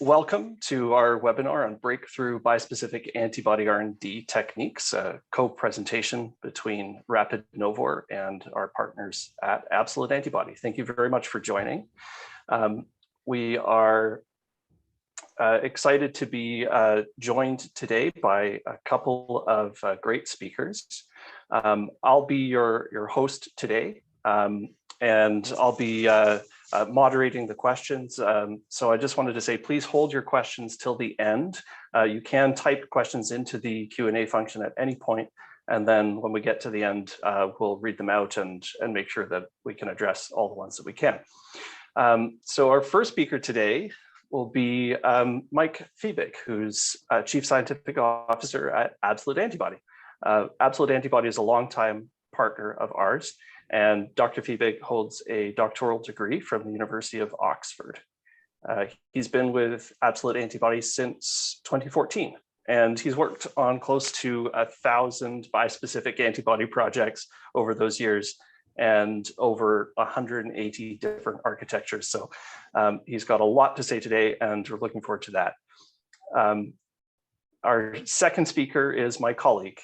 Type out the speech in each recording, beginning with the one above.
Welcome to our webinar on breakthrough bispecific antibody R&D techniques, a co-presentation between Rapid Novor and our partners at Absolute Antibody. Thank you very much for joining. We are excited to be joined today by a couple of great speakers. I'll be your host today, and I'll be moderating the questions. So I just wanted to say, please hold your questions till the end. You can type questions into the Q&A function at any point, and then when we get to the end, we'll read them out and make sure that we can address all the ones that we can. So our first speaker today will be Mike Fiebig, who's Chief Scientific Officer at Absolute Antibody. Absolute Antibody is a longtime partner of ours, and Dr. Fiebig holds a doctoral degree from the University of Oxford. He's been with Absolute Antibody since 2014, and he's worked on close to 1,000 bispecific antibody projects over those years and over 180 different architectures. So he's got a lot to say today, and we're looking forward to that. Our second speaker is my colleague,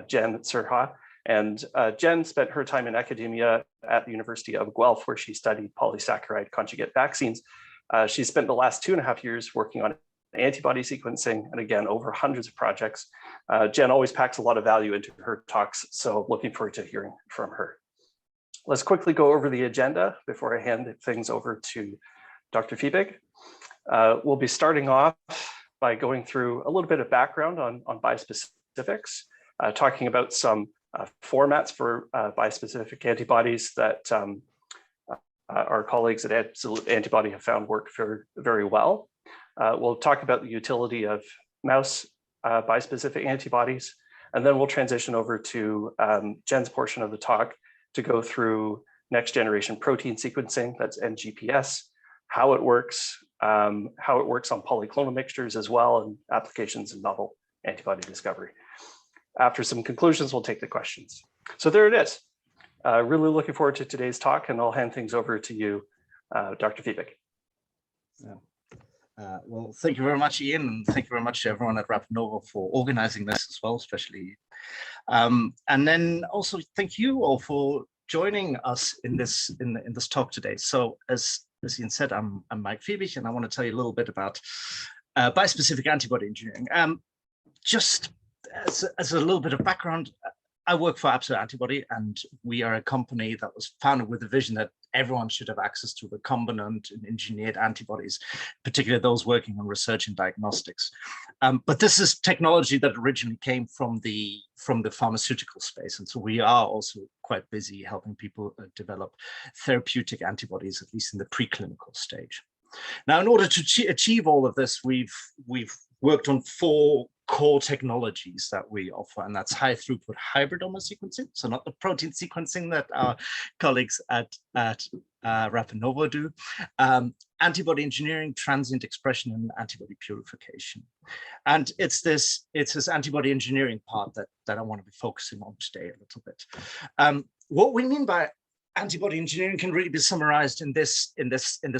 Jen Surha. And Jen spent her time in academia at the University of Guelph, where she studied polysaccharide conjugate vaccines. She spent the last 2.5 years working on antibody sequencing, and again, over hundreds of projects. Jen always packs a lot of value into her talks, so looking forward to hearing from her. Let's quickly go over the agenda before I hand things over to Dr. Fiebig. We'll be starting off by going through a little bit of background on bispecifics, talking about some formats for bispecific antibodies that our colleagues at Absolute Antibody have found work very well. We'll talk about the utility of mouse bispecific antibodies, and then we'll transition over to Jen's portion of the talk to go through next generation protein sequencing, that's NGPS, how it works on polyclonal mixtures as well, and applications in novel antibody discovery. After some conclusions, we'll take the questions. So there it is. Really looking forward to today's talk, and I'll hand things over to you, Dr. Fiebig. Well, thank you very much, Ian, and thank you very much to everyone at Rapid Novor for organizing this as well, especially. And then also thank you all for joining us in this talk today. So as Ian said, I'm Mike Fiebig, and I want to tell you a little bit about bispecific antibody engineering. Just as a little bit of background, I work for Absolute Antibody, and we are a company that was founded with the vision that everyone should have access to recombinant and engineered antibodies, particularly those working on research and diagnostics. But this is technology that originally came from the pharmaceutical space, and so we are also quite busy helping people develop therapeutic antibodies, at least in the preclinical stage. Now, in order to achieve all of this, we've worked on 4 core technologies that we offer, and that's high throughput hybridomer sequencing, so not the protein sequencing that our colleagues at Rapid Novor do, antibody engineering, transient expression, and antibody purification. And it's this antibody engineering part that I want to be focusing on today a little bit. What we mean by antibody engineering can really be summarized in this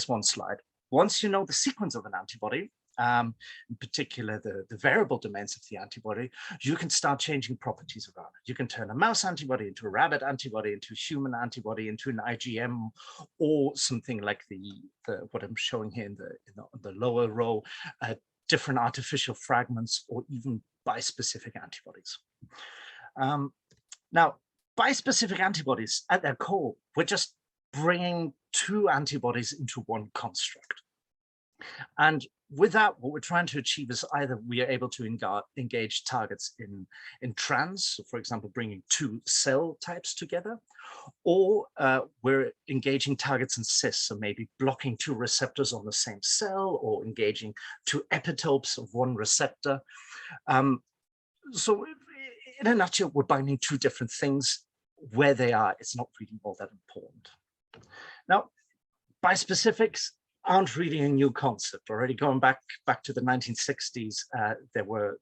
one slide. Once you know the sequence of an antibody, in particular the variable domains of the antibody, you can start changing properties around it. You can turn a mouse antibody into a rabbit antibody, into a human antibody, into an IgM, or something like what I'm showing here in the lower row, different artificial fragments, or even bispecific antibodies. Now, bispecific antibodies, at their core, we're just bringing 2 antibodies into one construct. And with that, what we're trying to achieve is either we are able to engage targets in trans, so for example, bringing 2 cell types together, or we're engaging targets in cis, so maybe blocking 2 receptors on the same cell, or engaging 2 epitopes of one receptor. So in a nutshell, we're binding 2 different things. Where they are, it's not really all that important. Now, bispecifics aren't really a new concept. Already going back to the 1960s, there were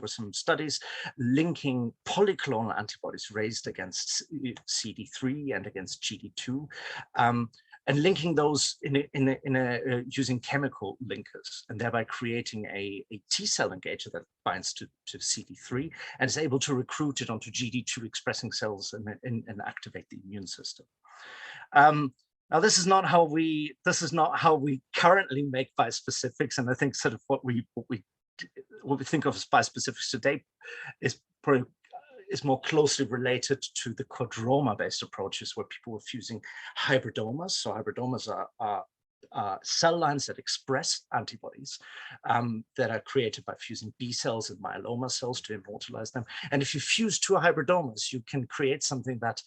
some studies linking polyclonal antibodies raised against CD3 and against GD2 and linking those using chemical linkers, and thereby creating a T-cell engager that binds to CD3 and is able to recruit it onto GD2 expressing cells and activate the immune system. Now, this is not how we currently make bispecifics, and I think sort of what we think of as bispecifics today is more closely related to the quadroma-based approaches, where people were fusing hybridomas. So hybridomas are cell lines that express antibodies that are created by fusing B cells and myeloma cells to immortalize them. And if you fuse two hybridomas, you can create something that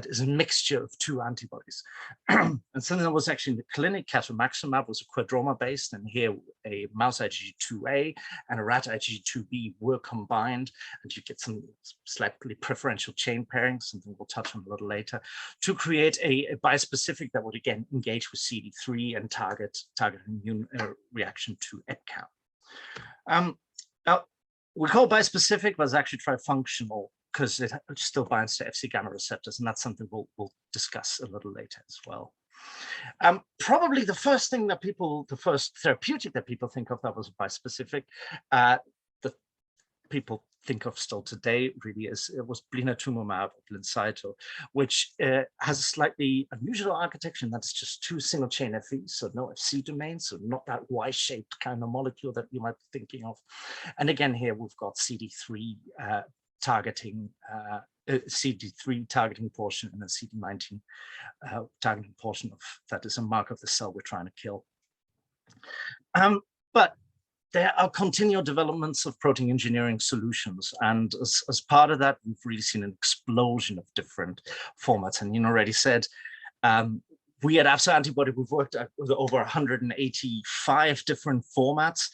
is a mixture of two antibodies. And something that was actually in the clinic, Matchmab, was a quadroma based, and here a mouse IgG2A and a rat IgG2B were combined, and you get some slightly preferential chain pairing, something we'll touch on a little later, to create a bispecific that would again engage with CD3 and target immune reaction to EpCAM. Now, we call bispecific, but it's actually trifunctional because it still binds to Fc gamma receptors, and that's something we'll discuss a little later as well. Probably the first therapeutic that people think of that was bispecific, that people think of still today really it was blinatumomab, Blincyto, which has a slightly unusual architecture, and that's just two single chain Fes, so no Fc domains, so not that Y-shaped kind of molecule that you might be thinking of. And again, here we've got CD3 targeting CD3 targeting portion and a CD19 targeting portion of that is a mark of the cell we're trying to kill. But there are continual developments of protein engineering solutions, and as part of that, we've really seen an explosion of different formats. And you already said, we at Absa Antibody, we've worked with over 185 different formats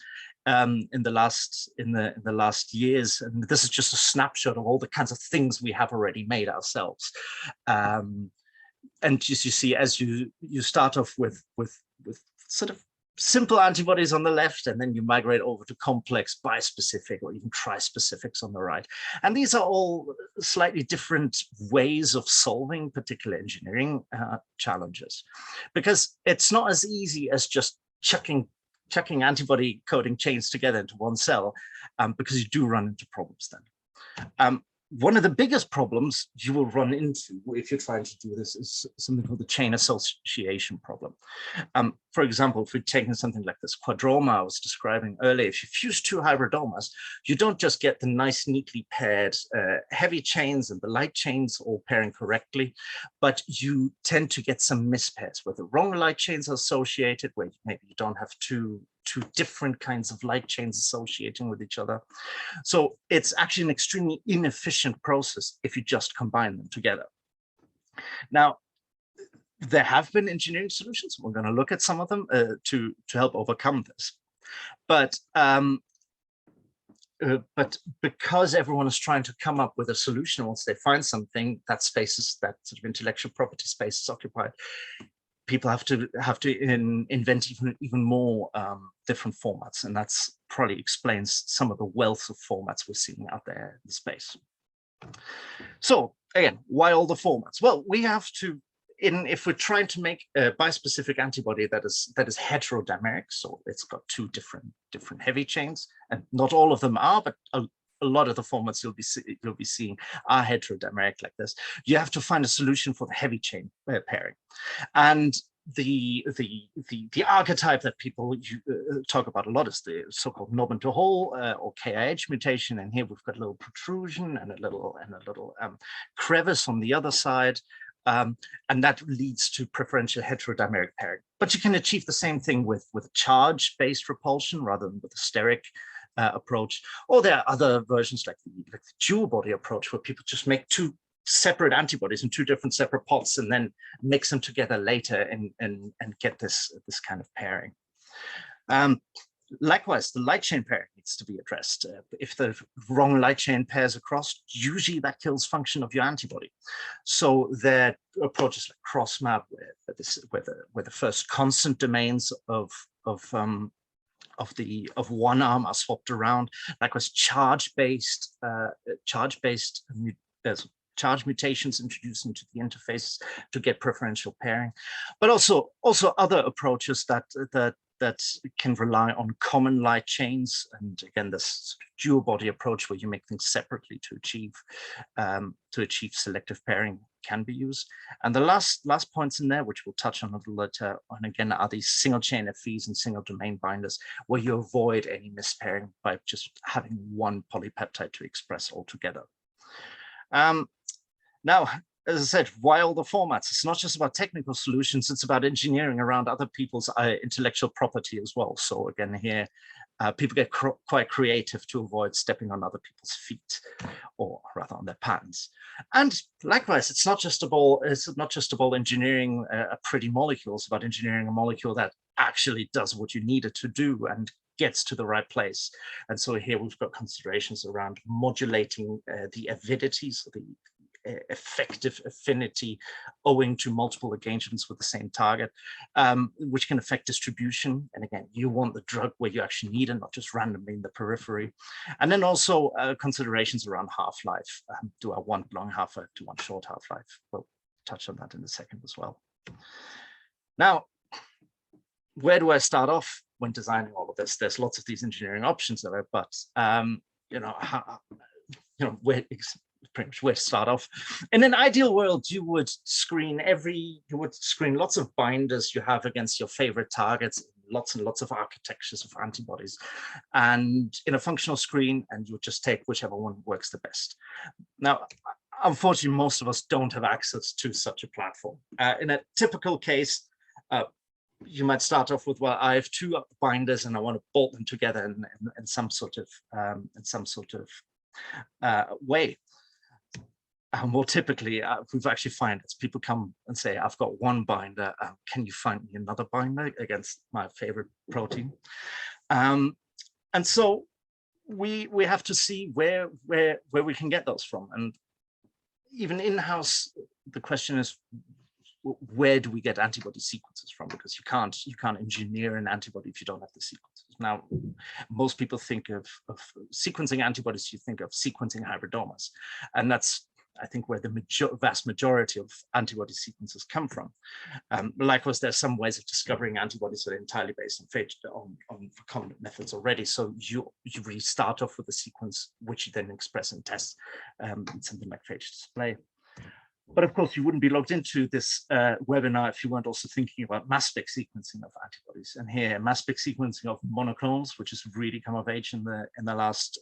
in the last years, and this is just a snapshot of all the kinds of things we have already made ourselves. And as you see, as you start off with sort of simple antibodies on the left, and then you migrate over to complex bispecific or even trispecifics on the right. And these are all slightly different ways of solving particular engineering challenges, because it's not as easy as just chucking antibody coding chains together into one cell, because you do run into problems then. One of the biggest problems you will run into if you're trying to do this is something called the chain association problem. For example, if we're taking something like this quadroma I was describing earlier, if you fuse two hybridomas, you don't just get the nice, neatly paired heavy chains and the light chains all pairing correctly, but you tend to get some mispairs where the wrong light chains are associated, where maybe you don't have two different kinds of light chains associating with each other. So it's actually an extremely inefficient process if you just combine them together. Now, there have been engineering solutions. We're going to look at some of them to help overcome this. But because everyone is trying to come up with a solution, once they find something, that spaces, that sort of intellectual property space is occupied, people have to invent even more different formats, and that's probably explains some of the wealth of formats we're seeing out there in the space. So again, why all the formats? Well, we have to, if we're trying to make a bispecific antibody that is heterodimeric, so it's got two different heavy chains, and not all of them are, but a lot of the formats you'll be seeing are heterodimeric like this. You have to find a solution for the heavy chain pairing, and the archetype that people talk about a lot is the so-called knob into hole or KIH mutation. And here we've got a little protrusion and a little crevice on the other side. And that leads to preferential heterodimeric pairing. But you can achieve the same thing with charge-based repulsion rather than with a steric approach. Or there are other versions like the dual body approach, where people just make two separate antibodies in two different separate pots and then mix them together later and get this kind of pairing. Likewise, the light chain pairing needs to be addressed. If the wrong light chain pairs across, usually that kills function of your antibody. So there are approaches like cross-map, where the first constant domains of one arm are swapped around. Likewise, charge-based charge mutations introduced into the interface to get preferential pairing, but also other approaches that can rely on common light chains. And again, this dual body approach where you make things separately to achieve selective pairing can be used. And the last points in there, which we'll touch on a little later on again, are these single chain FVs and single domain binders, where you avoid any mispairing by just having one polypeptide to express altogether. Now, as I said, why all the formats? It's not just about technical solutions, it's about engineering around other people's intellectual property as well. So again, here, people get quite creative to avoid stepping on other people's feet, or rather on their patents. And likewise, it's not just about engineering a pretty molecule, it's about engineering a molecule that actually does what you need it to do and gets to the right place. And so here we've got considerations around modulating the avidities, the effective affinity owing to multiple engagements with the same target, which can affect distribution. And again, you want the drug where you actually need it, not just randomly in the periphery. And then also considerations around half-life. Do I want long half-life? Do I want short half-life? We'll touch on that in a second as well. Now, where do I start off when designing all of this? There's lots of these engineering options there, but pretty much where to start off. In an ideal world, you would screen lots of binders you have against your favorite targets, lots and lots of architectures of antibodies, and in a functional screen, and you would just take whichever one works the best. Now, unfortunately, most of us don't have access to such a platform. In a typical case, you might start off with, well, I have two binders and I want to bolt them together in some sort of way. More typically, we've actually found it's people come and say, I've got one binder, can you find me another binder against my favorite protein? And so we have to see where we can get those from. And even in-house, the question is, where do we get antibody sequences from? Because you can't engineer an antibody if you don't have the sequences. Now, most people think of sequencing antibodies, you think of sequencing hybridomas, and that's, I think, where the vast majority of antibody sequences come from. Likewise, there's some ways of discovering antibodies that are entirely based on recombinant methods already. So you really start off with a sequence which you then express and test, something like phage display. But of course, you wouldn't be logged into this webinar if you weren't also thinking about mass spec sequencing of antibodies. And here, mass spec sequencing of monoclonals, which has really come of age in the last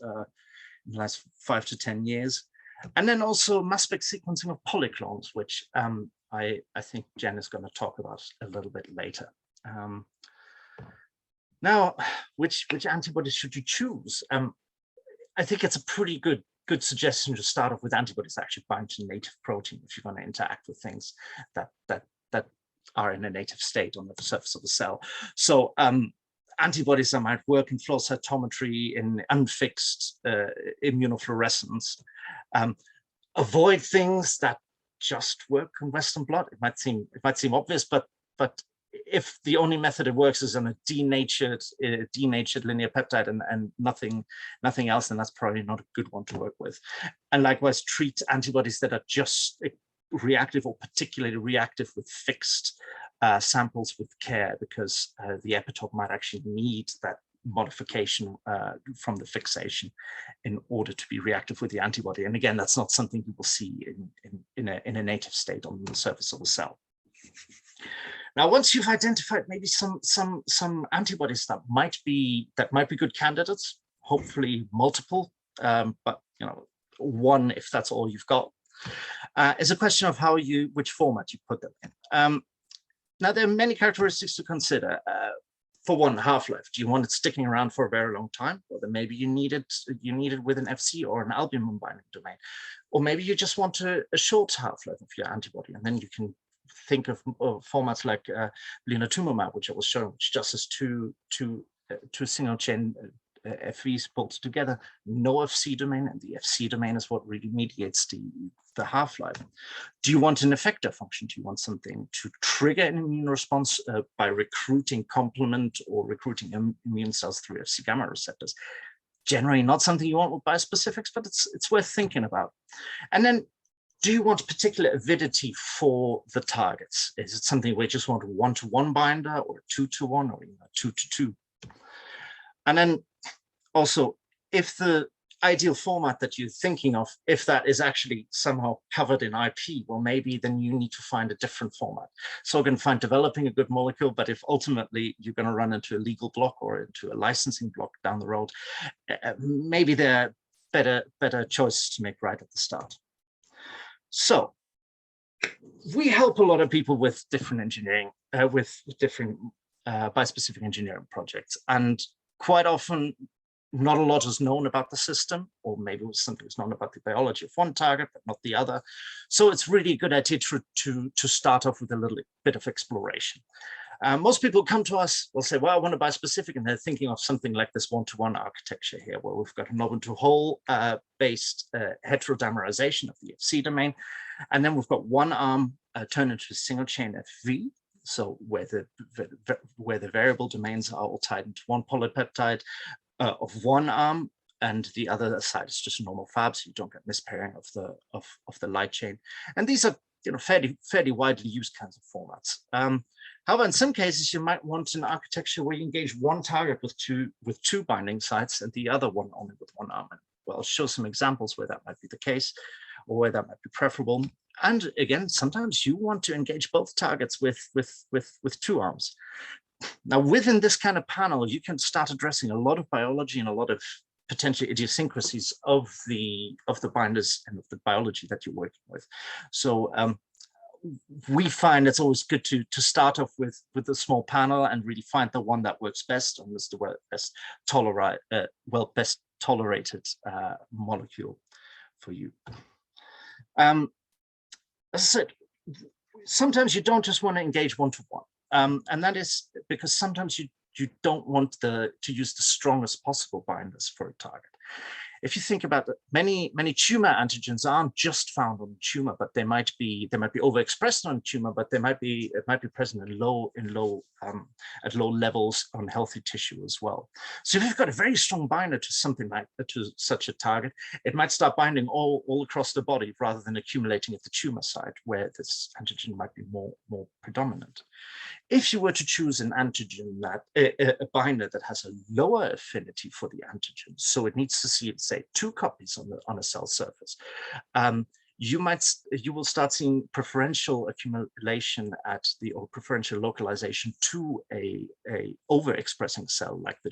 5 to 10 years. And then also mass spec sequencing of polyclones, which I think Jen is going to talk about a little bit later. Now, which antibodies should you choose? I think it's a pretty good suggestion to start off with antibodies that actually bind to native protein if you're going to interact with things that are in a native state on the surface of the cell. So antibodies that might work in flow cytometry, in unfixed immunofluorescence. Avoid things that just work in Western blot. It might seem obvious, but if the only method it works is on a denatured linear peptide and nothing else, then that's probably not a good one to work with. And likewise, treat antibodies that are just reactive or particularly reactive with fixed samples with care, because the epitope might actually need that modification from the fixation in order to be reactive with the antibody. And again, that's not something you will see in a native state on the surface of the cell. Now, once you've identified maybe some antibodies that might be good candidates, hopefully multiple, but one if that's all you've got, is a question of which format you put them in. Now, there are many characteristics to consider. For one, half-life. Do you want it sticking around for a very long time? Or then maybe you need it with an FC or an albumin binding domain. Or maybe you just want a short half-life of your antibody, and then you can think of formats like Onetoone, which I was showing, which just has two single chain FVs pulled together, no FC domain, and the FC domain is what really mediates the half-life. Do you want an effector function? Do you want something to trigger an immune response by recruiting complement or recruiting immune cells through FC gamma receptors? Generally not something you want with bispecifics, but it's worth thinking about. And then do you want particular avidity for the targets? Is it something where you just want a 1-to-1 binder, or a 2-to-1, or even a 2-to-2? And then also, if the ideal format that you're thinking of, if that is actually somehow covered in IP, well, maybe then you need to find a different format. So we're going to find developing a good molecule, but if ultimately you're going to run into a legal block or into a licensing block down the road, maybe there are better choices to make right at the start. So we help a lot of people with different engineering, with different bispecific engineering projects, and quite often not a lot is known about the system, or maybe something is known about the biology of one target, but not the other. So it's really a good idea to start off with a little bit of exploration. Most people come to us, will say, well, I want to bispecific, and they're thinking of something like this 1-to-1 architecture here, where we've got a knob-into-hole based heterodimerization of the Fc domain. And then we've got one arm turned into a single chain FV, so where the variable domains are all tied into one polypeptide of one arm, and the other side is just a normal Fab, so you don't get mispairing of the light chain. And these are fairly widely used kinds of formats. However, in some cases, you might want an architecture where you engage one target with two binding sites and the other one only with one arm. And well, I'll show some examples where that might be the case, or where that might be preferable. And again, sometimes you want to engage both targets with two arms. Now, within this kind of panel, you can start addressing a lot of biology and a lot of potential idiosyncrasies of the binders and of the biology that you're working with. So we find it's always good to start off with a small panel and really find the one that works best and is the best tolerated molecule for you. As I said, sometimes you don't just want to engage 1-to-1. And that is because sometimes you don't want to use the strongest possible binders for a target. If you think about it, many tumor antigens aren't just found on the tumor, but they might be overexpressed on the tumor, but it might be present at low levels on healthy tissue as well. So if you've got a very strong binder to such a target, it might start binding all across the body rather than accumulating at the tumor site where this antigen might be more predominant. If you were to choose an antigen a binder that has a lower affinity for the antigen, so it needs to see, say, 2 copies on a cell surface, you will start seeing preferential accumulation or preferential localization to a overexpressing cell like the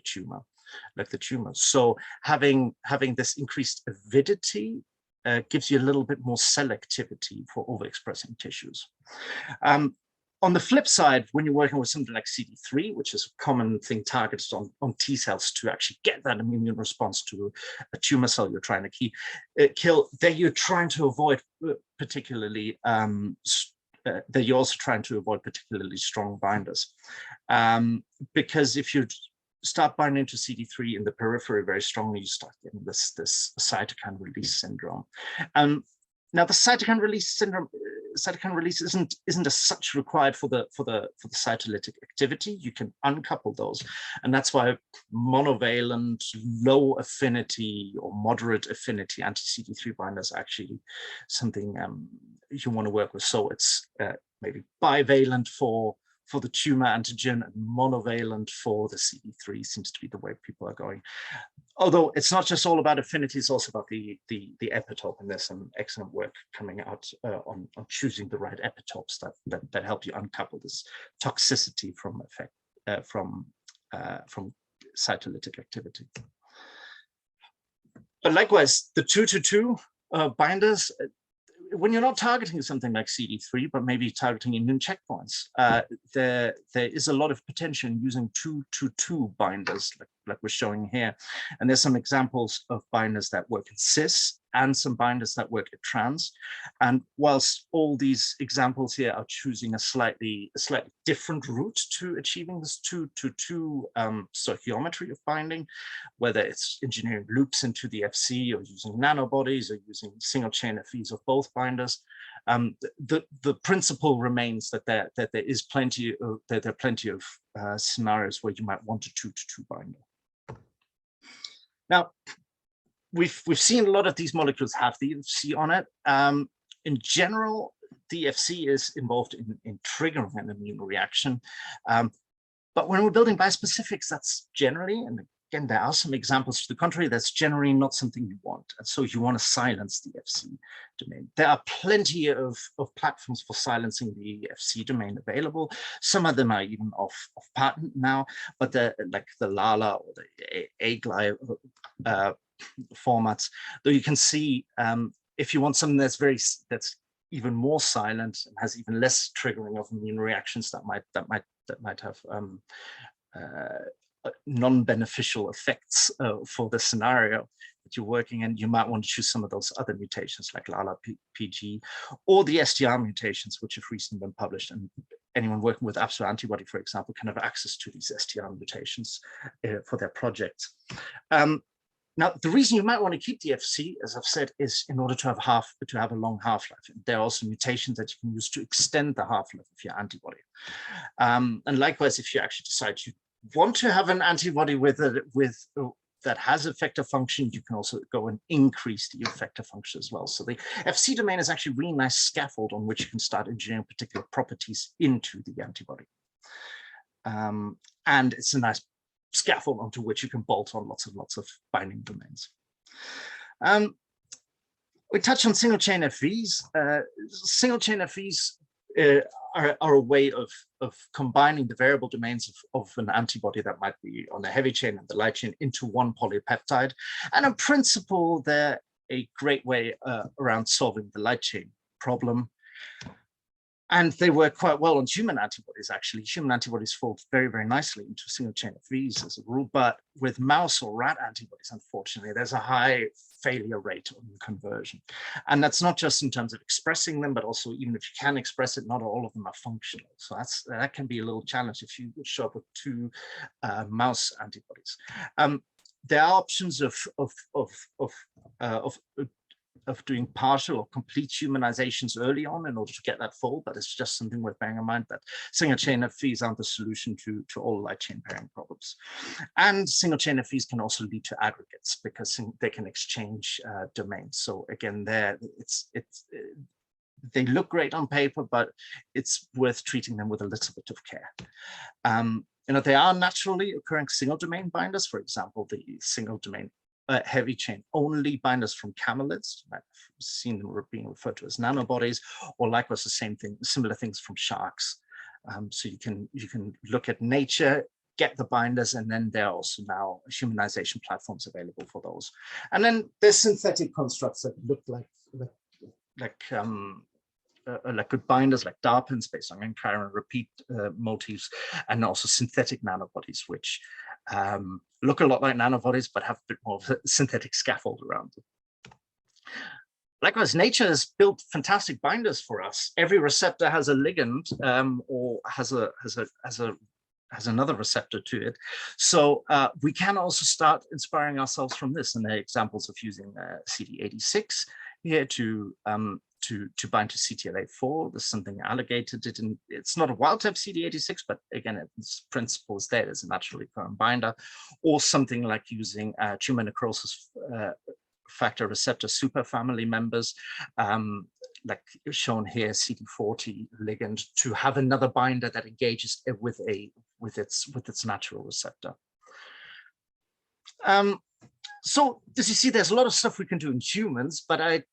tumor. So having this increased avidity gives you a little bit more selectivity for overexpressing tissues. On the flip side, when you're working with something like CD3, which is a common thing targeted on T cells to actually get that immune response to a tumor cell you're trying to kill, that you're trying to avoid particularly, that you're also trying to avoid particularly strong binders. Because if you start binding to CD3 in the periphery very strongly, you start getting this cytokine release syndrome. Now, the cytokine release isn't as such required for the cytolytic activity. You can uncouple those, and that's why monovalent, low affinity or moderate affinity anti-CD3 binders are actually something you want to work with. So it's maybe bivalent for the tumor antigen and monovalent for the CD3 seems to be the way people are going. Although it's not just all about affinity, it's also about the epitope, and there's some excellent work coming out on choosing the right epitopes that help you uncouple this toxicity from cytolytic activity. But likewise, the 2-to-2 binders, when you're not targeting something like CD3, but maybe targeting immune checkpoints, there is a lot of potential in using 2-to-2 binders, like we're showing here. And there's some examples of binders that work in cis and some binders that work at trans. And whilst all these examples here are choosing a slightly different route to achieving this 2-to-2 stoichiometry of binding, whether it's engineering loops into the Fc or using nanobodies or using single chain Fvs of both binders, the principle remains that there are plenty of scenarios where you might want a 2-to-2 binder. Now, we've seen a lot of these molecules have the Fc on it. In general, DFC is involved in triggering an immune reaction. But when we're building bispecifics, that's generally, and again, there are some examples to the contrary, that's generally not something you want. And so you want to silence the FC domain. There are plenty of platforms for silencing the FC domain available. Some of them are even off patent now, but like the LALA or the AGLI formats, though you can see if you want something that's even more silent and has even less triggering of immune reactions that might have non-beneficial effects for the scenario that you're working in, you might want to choose some of those other mutations like LALA PG or the STR mutations, which have recently been published. And anyone working with absolute antibody, for example, can have access to these STR mutations for their projects. Now, the reason you might want to keep the FC, as I've said, is in order to have a long half-life. There are also mutations that you can use to extend the half-life of your antibody. And likewise, if you actually decide you want to have an antibody that has effector function, you can also go and increase the effector function as well. So the FC domain is actually a really nice scaffold on which you can start engineering particular properties into the antibody. And it's a nice scaffold onto which you can bolt on lots and lots of binding domains. We touched on single chain FVs. Single chain FVs are a way of combining the variable domains of an antibody that might be on the heavy chain and the light chain into one polypeptide. And in principle, they're a great way around solving the light chain problem. And they work quite well on human antibodies, actually. Human antibodies fold very, very nicely into single chain FVs as a rule, but with mouse or rat antibodies, unfortunately, there's a high failure rate on conversion. And that's not just in terms of expressing them, but also even if you can express it, not all of them are functional. So that can be a little challenge if you show up with two mouse antibodies. There are options of doing partial or complete humanizations early on in order to get that fold, but it's just something worth bearing in mind that single chain FVs aren't the solution to all light chain pairing problems. And single chain FVs can also lead to aggregates because they can exchange domains. So again, they look great on paper, but it's worth treating them with a little bit of care. They are naturally occurring single domain binders, for example, the single domain heavy chain only binders from camelids. I've seen them being referred to as nanobodies, or likewise the same thing, similar things from sharks. So you can look at nature, get the binders, and then there are also now humanization platforms available for those. And then there's synthetic constructs that look like good binders, like DARPins based on chiral repeat motifs, and also synthetic nanobodies, which look a lot like nanobodies, but have a bit more of a synthetic scaffold around them. Likewise, nature has built fantastic binders for us. Every receptor has a ligand or has another receptor to it. So we can also start inspiring ourselves from this. And there are examples of using CD86 here to bind to CTLA4. There's something Alligator did, and it's not a wild type CD86, but again, its principle is there as a naturally occurring binder, or something like using tumor necrosis factor receptor superfamily members, like shown here, CD40 ligand, to have another binder that engages with its natural receptor. So as you see, there's a lot of stuff we can do in humans, but I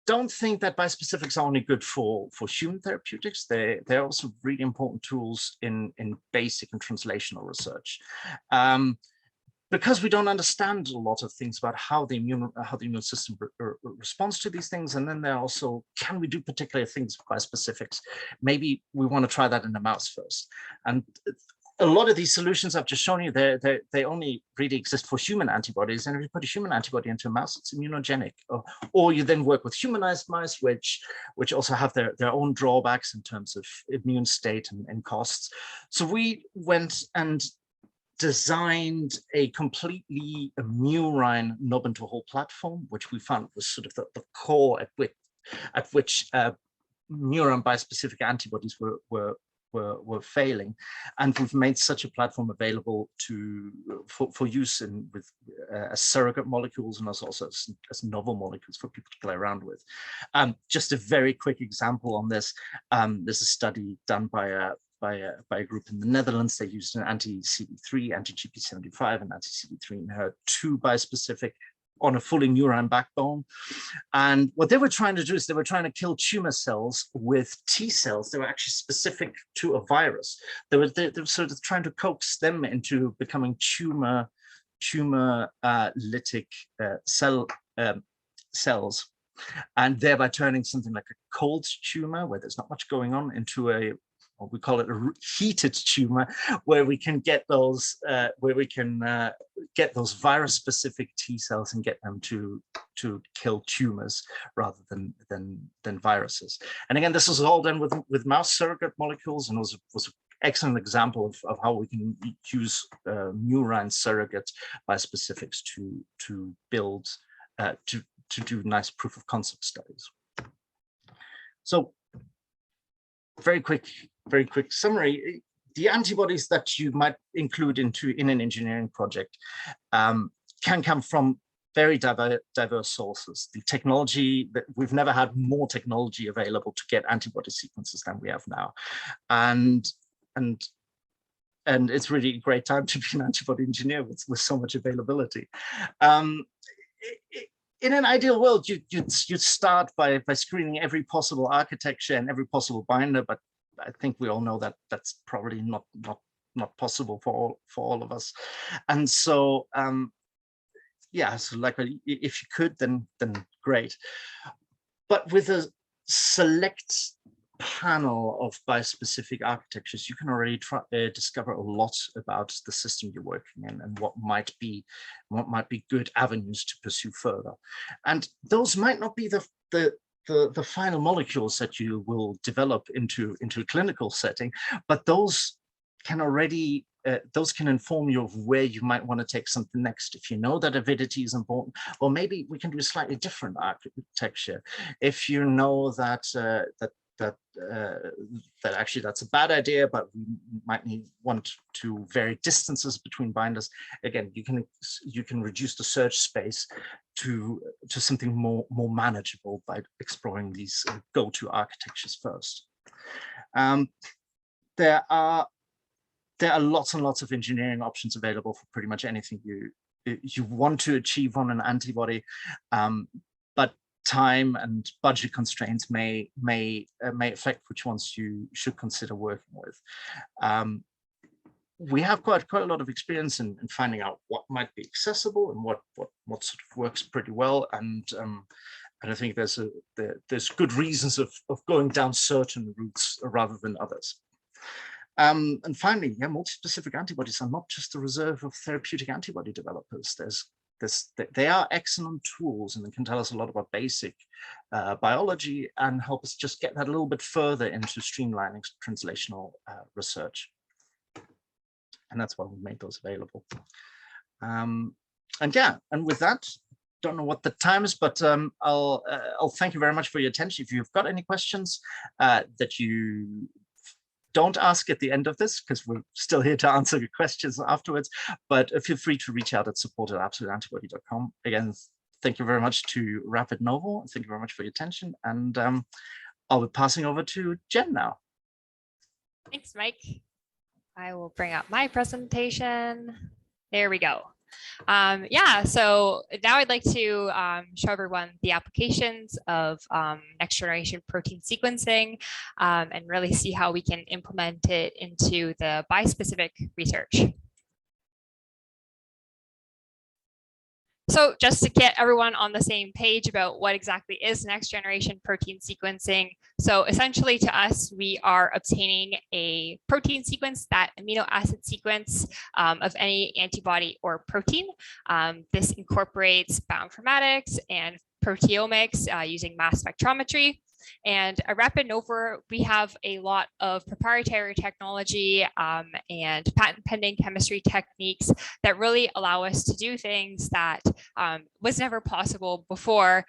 don't think that bispecifics are only good for human therapeutics. They're also really important tools in basic and translational research. Because we don't understand a lot of things about how the immune system responds to these things, and then there also, can we do particular things with bispecifics? Maybe we want to try that in the mouse first. And a lot of these solutions I've just shown you, they only really exist for human antibodies. And if you put a human antibody into a mouse, it's immunogenic. Or you then work with humanized mice, which also have their own drawbacks in terms of immune state and costs. So we went and designed a completely murine knob into hole platform, which we found was sort of the core at which murine bispecific antibodies were failing, and we've made such a platform available for use with as surrogate molecules and also as novel molecules for people to play around with. Just a very quick example on this. There's a study done by a group in the Netherlands. They used an anti-CD3, anti-GP75, and anti-CD3 and HER2 bispecific on a fully murine backbone. And what they were trying to do is they were trying to kill tumor cells with T cells that were actually specific to a virus. They were sort of trying to coax them into becoming tumor lytic cells, and thereby turning something like a cold tumor where there's not much going on into a, or we call it a heated tumor, where we can get those virus-specific T cells and get them to kill tumors rather than viruses. And again, this was all done with mouse surrogate molecules, and was an excellent example of how we can use murine surrogate bispecifics to build to do nice proof of concept studies. So very quick summary. The antibodies that you might include in an engineering project can come from very diverse sources. The technology, that we've never had more technology available to get antibody sequences than we have now, and it's really a great time to be an antibody engineer with so much availability. In an ideal world, you'd start by screening every possible architecture and every possible binder, but I think we all know that that's probably not possible for all of us. And so yeah, so like if you could, then great. But with a select panel of bispecific architectures, you can already discover a lot about the system you're working in and what might be good avenues to pursue further. And those might not be the final molecules that you will develop into a clinical setting, but those can already those can inform you of where you might want to take something next. If you know that avidity is important, or maybe we can do a slightly different architecture. If you know that actually that's a bad idea, but we might want to vary distances between binders. Again, you can reduce the search space to something more manageable by exploring these go-to architectures first. There are lots and lots of engineering options available for pretty much anything you want to achieve on an antibody, but time and budget constraints may affect which ones you should consider working with. We have quite a lot of experience in finding out what might be accessible and what sort of works pretty well, and I think there's good reasons of going down certain routes rather than others. And finally, yeah, multi-specific antibodies are not just the reserve of therapeutic antibody developers. They are excellent tools, and they can tell us a lot about basic biology and help us just get that a little bit further into streamlining translational research. And that's why we made those available. And yeah, and with that, don't know what the time is, but I'll thank you very much for your attention. If you've got any questions that you don't ask at the end of this, because we're still here to answer your questions afterwards, but feel free to reach out at support@absoluteantibody.com. Again, thank you very much to Rapid Novo. Thank you very much for your attention. And I'll be passing over to Jen now. Thanks, Mike. I will bring up my presentation. There we go. Yeah, so now I'd like to show everyone the applications of next generation protein sequencing and really see how we can implement it into the bispecific research. So just to get everyone on the same page about what exactly is next generation protein sequencing. So essentially to us, we are obtaining a protein sequence, that amino acid sequence of any antibody or protein. This incorporates bioinformatics and proteomics using mass spectrometry. And at Rapid Novo, we have a lot of proprietary technology and patent pending chemistry techniques that really allow us to do things that was never possible before,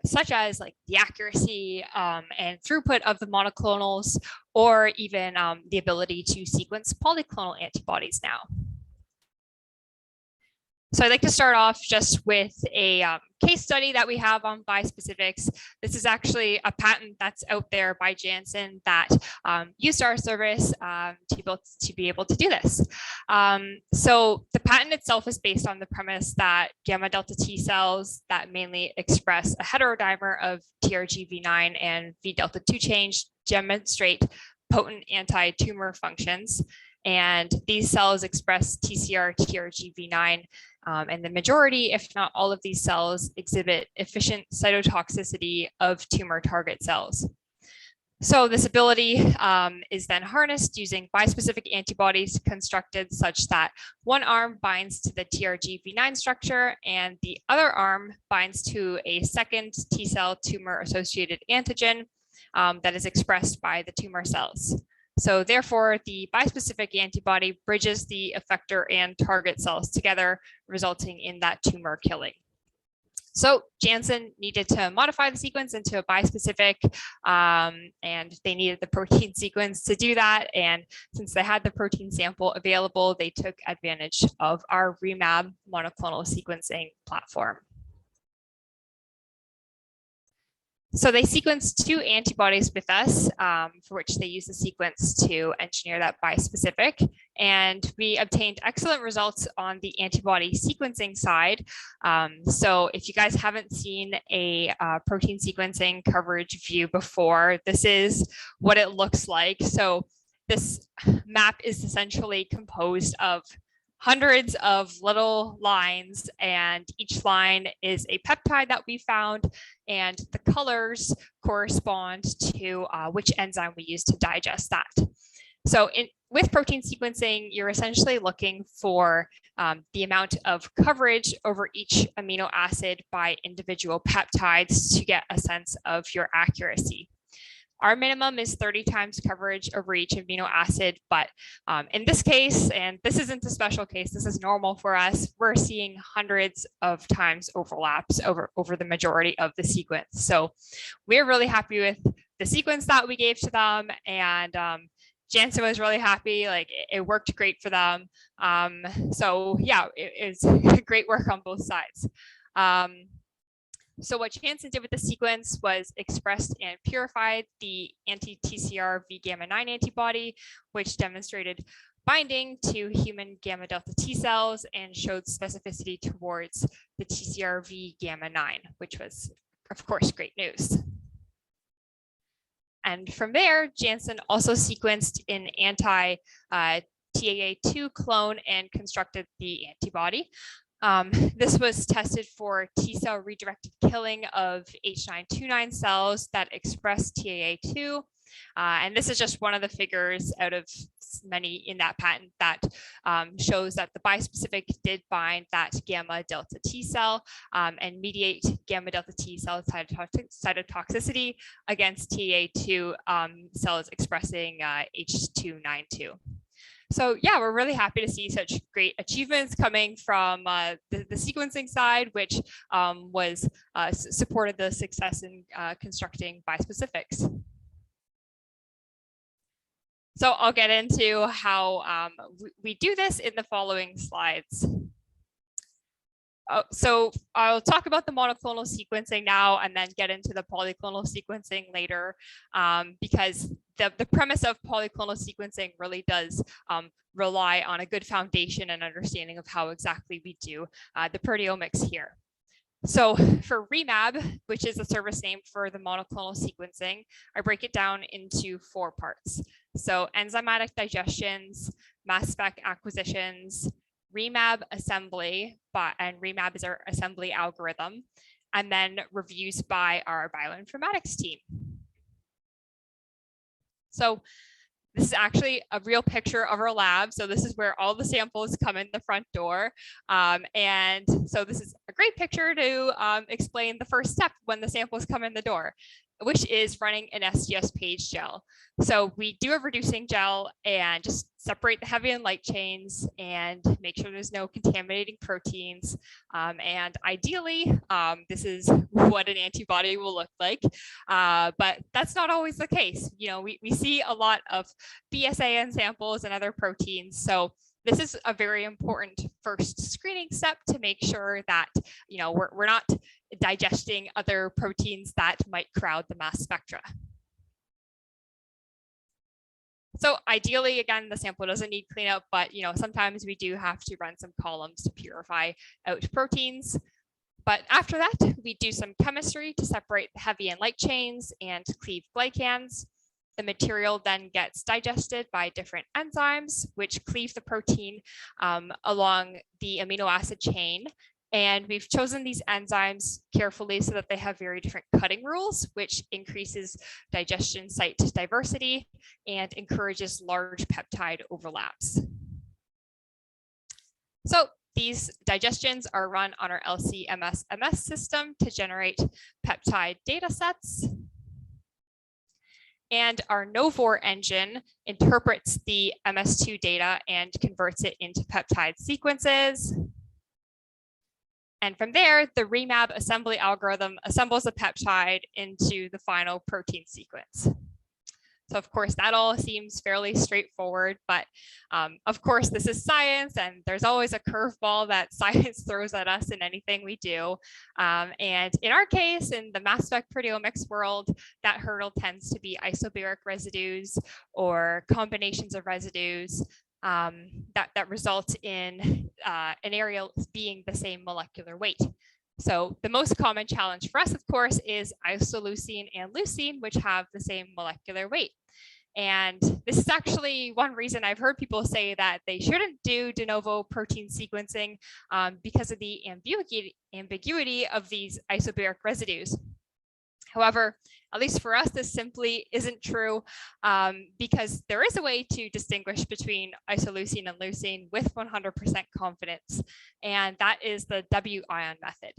such as like the accuracy and throughput of the monoclonals, or even the ability to sequence polyclonal antibodies now. So I'd like to start off just with a case study that we have on bispecifics. This is actually a patent that's out there by Janssen that used our service to be able to do this. So the patent itself is based on the premise that gamma delta T cells that mainly express a heterodimer of TRGV9 and V delta 2 change demonstrate potent anti-tumor functions. And these cells express TCR, TRGV9, and the majority, if not all of these cells, exhibit efficient cytotoxicity of tumor target cells. So this ability is then harnessed using bispecific antibodies constructed such that one arm binds to the TRGV9 structure and the other arm binds to a second T cell tumor associated antigen that is expressed by the tumor cells. So therefore, the bispecific antibody bridges the effector and target cells together, resulting in that tumor killing. So Janssen needed to modify the sequence into a bispecific, and they needed the protein sequence to do that. And since they had the protein sample available, they took advantage of our REMAB monoclonal sequencing platform. So they sequenced 2 antibodies with us, for which they used the sequence to engineer that bispecific. And we obtained excellent results on the antibody sequencing side. So if you guys haven't seen a protein sequencing coverage view before, this is what it looks like. So this map is essentially composed of hundreds of little lines, and each line is a peptide that we found, and the colors correspond to which enzyme we use to digest that. So with protein sequencing, you're essentially looking for the amount of coverage over each amino acid by individual peptides to get a sense of your accuracy. Our minimum is 30 times coverage over each amino acid, but in this case, and this isn't a special case, this is normal for us, we're seeing hundreds of times overlaps over the majority of the sequence. So we're really happy with the sequence that we gave to them, and Janssen was really happy, like it worked great for them. So yeah, it's great work on both sides. So what Janssen did with the sequence was expressed and purified the anti-TCR V gamma 9 antibody, which demonstrated binding to human gamma delta T cells and showed specificity towards the TCR V gamma 9, which was, of course, great news. And from there, Janssen also sequenced an anti-TAA2 clone and constructed the antibody. This was tested for T cell redirected killing of H929 cells that express TAA2. And this is just one of the figures out of many in that patent that shows that the bispecific did bind that gamma delta T cell and mediate gamma delta T cell cytotoxicity against TAA2 cells expressing H292. So yeah, we're really happy to see such great achievements coming from the sequencing side, which supported the success in constructing bispecifics. So I'll get into how we do this in the following slides. So I'll talk about the monoclonal sequencing now and then get into the polyclonal sequencing later, because the premise of polyclonal sequencing really does rely on a good foundation and understanding of how exactly we do the proteomics here. So for REMAB, which is a service name for the monoclonal sequencing, I break it down into 4 parts. So enzymatic digestions, mass spec acquisitions, REMAB assembly, and REMAB is our assembly algorithm, and then reviews by our bioinformatics team. So this is actually a real picture of our lab. So this is where all the samples come in the front door. And so this is a great picture to explain the first step when the samples come in the door, which is running an SGS page gel. So we do a reducing gel and just separate the heavy and light chains and make sure there's no contaminating proteins. And ideally, this is what an antibody will look like. But that's not always the case. You know, we see a lot of BSAN samples and other proteins. So this is a very important first screening step to make sure that, we're not digesting other proteins that might crowd the mass spectra. So ideally, again, the sample doesn't need cleanup, but sometimes we do have to run some columns to purify out proteins. But after that, we do some chemistry to separate the heavy and light chains and cleave glycans. The material then gets digested by different enzymes, which cleave the protein along the amino acid chain. And we've chosen these enzymes carefully so that they have very different cutting rules, which increases digestion site diversity and encourages large peptide overlaps. So these digestions are run on our LSMS system to generate peptide data sets. And our Novor engine interprets the MS2 data and converts it into peptide sequences. And from there, the Remab assembly algorithm assembles the peptide into the final protein sequence. So of course, that all seems fairly straightforward, but of course, this is science and there's always a curveball that science throws at us in anything we do. And in our case, in the mass spec proteomics world, that hurdle tends to be isobaric residues or combinations of residues that result in an area being the same molecular weight. So the most common challenge for us, of course, is isoleucine and leucine, which have the same molecular weight. And this is actually one reason I've heard people say that they shouldn't do de novo protein sequencing because of the ambiguity of these isobaric residues. However, at least for us, this simply isn't true because there is a way to distinguish between isoleucine and leucine with 100% confidence, and that is the Wion method.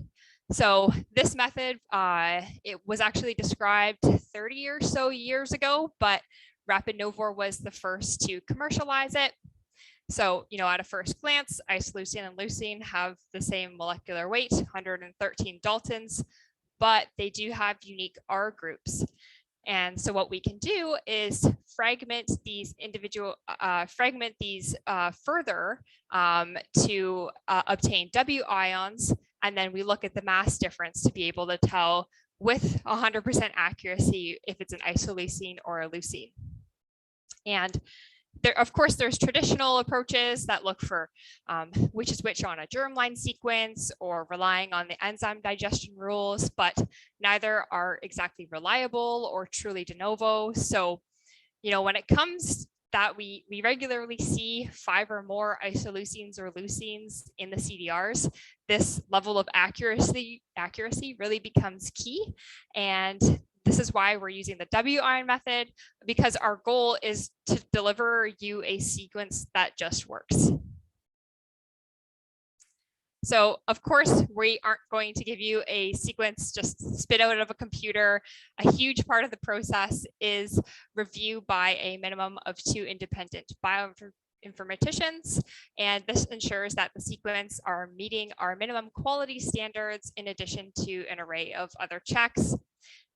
So this method, it was actually described 30 or so years ago, but Rapid Novor was the first to commercialize it. So, at a first glance, isoleucine and leucine have the same molecular weight, 113 Daltons, but they do have unique R groups. And so what we can do is fragment these further to obtain W ions. And then we look at the mass difference to be able to tell with 100% accuracy if it's an isoleucine or a leucine. And there, of course, there's traditional approaches that look for which is which on a germline sequence or relying on the enzyme digestion rules, but neither are exactly reliable or truly de novo. So, when it comes that we regularly see 5 or more isoleucines or leucines in the CDRs, this level of accuracy really becomes key. And this is why we're using the Wion method, because our goal is to deliver you a sequence that just works. So of course, we aren't going to give you a sequence just spit out of a computer. A huge part of the process is review by a minimum of 2 independent bioinformaticians, and this ensures that the sequence are meeting our minimum quality standards in addition to an array of other checks.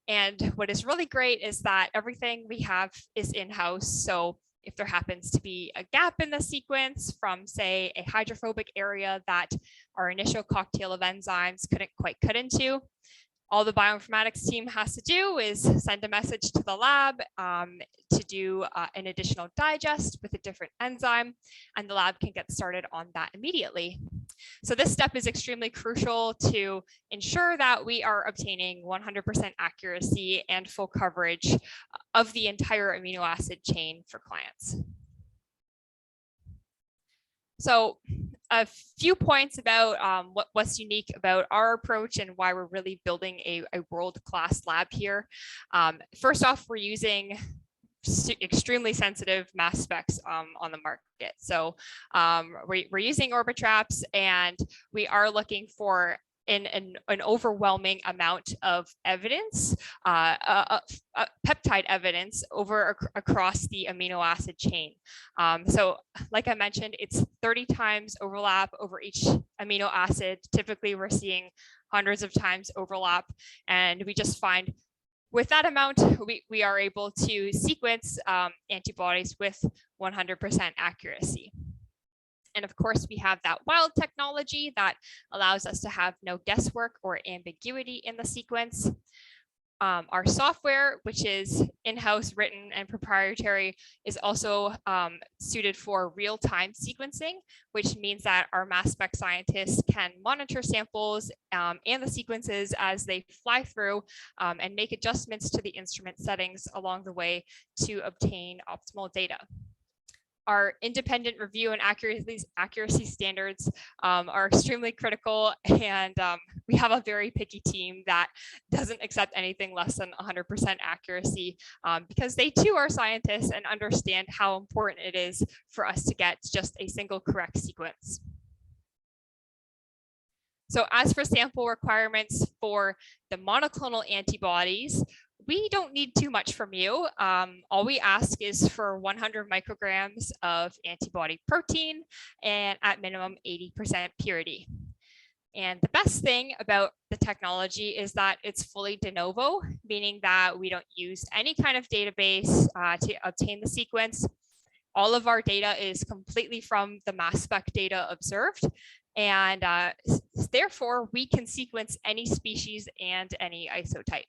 And what is really great is that everything we have is in-house. So if there happens to be a gap in the sequence from, say, a hydrophobic area that our initial cocktail of enzymes couldn't quite cut into, all the bioinformatics team has to do is send a message to the lab to do an additional digest with a different enzyme, and the lab can get started on that immediately. So this step is extremely crucial to ensure that we are obtaining 100% accuracy and full coverage of the entire amino acid chain for clients. So a few points about what's unique about our approach and why we're really building a world-class lab here. First off, we're using extremely sensitive mass specs on the market. So we're using Orbitraps, and we are looking for an overwhelming amount of evidence, peptide evidence across the amino acid chain. So like I mentioned, it's 30 times overlap over each amino acid. Typically, we're seeing hundreds of times overlap, and we just find with that amount, we are able to sequence antibodies with 100% accuracy. And of course, we have that wild technology that allows us to have no guesswork or ambiguity in the sequence. Our software, which is in-house written and proprietary, is also suited for real-time sequencing, which means that our mass spec scientists can monitor samples and the sequences as they fly through and make adjustments to the instrument settings along the way to obtain optimal data. Our independent review and accuracy standards are extremely critical, and we have a very picky team that doesn't accept anything less than 100% accuracy because they too are scientists and understand how important it is for us to get just a single correct sequence. So as for sample requirements for the monoclonal antibodies, we don't need too much from you. All we ask is for 100 micrograms of antibody protein and at minimum 80% purity. And the best thing about the technology is that it's fully de novo, meaning that we don't use any kind of database to obtain the sequence. All of our data is completely from the mass spec data observed. And therefore, we can sequence any species and any isotype.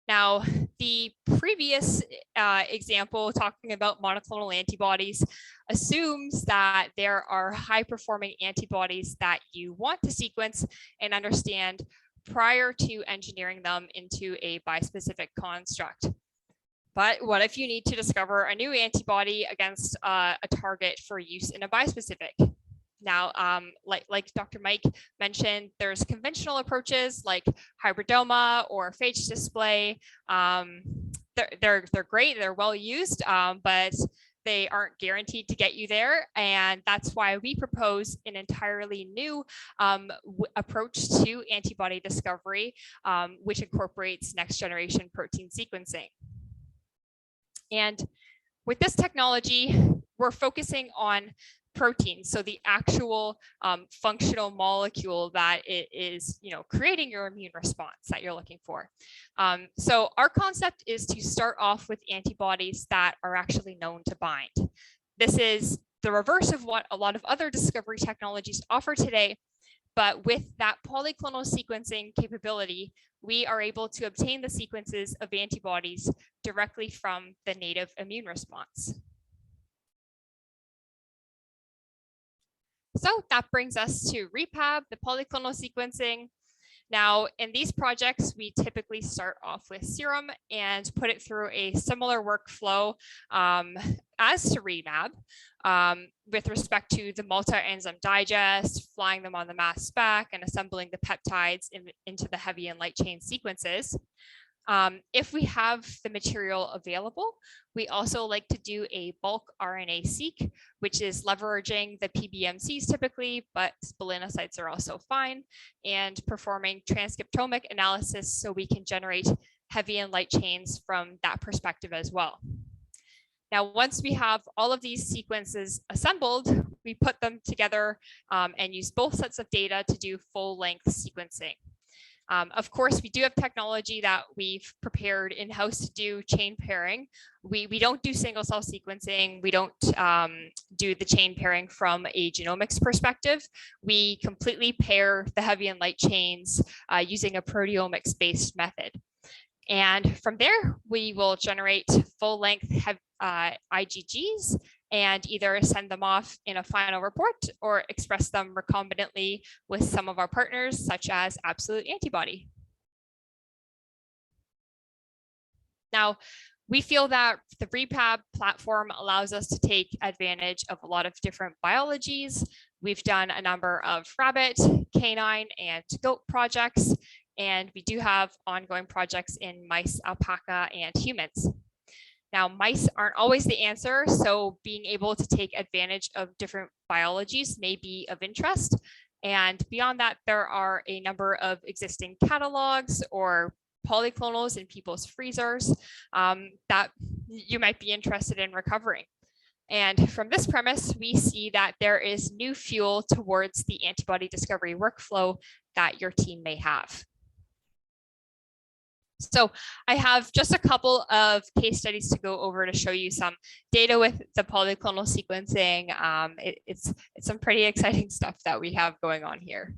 Now, the previous example talking about monoclonal antibodies assumes that there are high-performing antibodies that you want to sequence and understand prior to engineering them into a bispecific construct. But what if you need to discover a new antibody against a target for use in a bispecific? Now, like Dr. Mike mentioned, there's conventional approaches like hybridoma or phage display. They're great, they're well used, but they aren't guaranteed to get you there. And that's why we propose an entirely new approach to antibody discovery, which incorporates next generation protein sequencing. And with this technology, we're focusing on protein, so the actual functional molecule that it is, creating your immune response that you're looking for. So our concept is to start off with antibodies that are actually known to bind. This is the reverse of what a lot of other discovery technologies offer today, but with that polyclonal sequencing capability, we are able to obtain the sequences of antibodies directly from the native immune response. So that brings us to RePab, the polyclonal sequencing. Now, in these projects, we typically start off with serum and put it through a similar workflow as to ReMab with respect to the multi-enzyme digest, flying them on the mass spec, and assembling the peptides into the heavy and light chain sequences. If we have the material available, we also like to do a bulk RNA-seq, which is leveraging the PBMCs typically, but spelinocytes are also fine, and performing transcriptomic analysis so we can generate heavy and light chains from that perspective as well. Now, once we have all of these sequences assembled, we put them together and use both sets of data to do full-length sequencing. Of course, we do have technology that we've prepared in-house to do chain pairing. We don't do single cell sequencing. We don't do the chain pairing from a genomics perspective. We completely pair the heavy and light chains using a proteomics-based method. And from there, we will generate full-length IgGs and either send them off in a final report or express them recombinantly with some of our partners, such as Absolute Antibody. Now, we feel that the RePab platform allows us to take advantage of a lot of different biologies. We've done a number of rabbit, canine, and goat projects, and we do have ongoing projects in mice, alpaca, and humans. Now, mice aren't always the answer, so being able to take advantage of different biologies may be of interest. And beyond that, there are a number of existing catalogs or polyclonals in people's freezers that you might be interested in recovering. And from this premise, we see that there is new fuel towards the antibody discovery workflow that your team may have. So I have just a couple of case studies to go over to show you some data with the polyclonal sequencing. It's some pretty exciting stuff that we have going on here.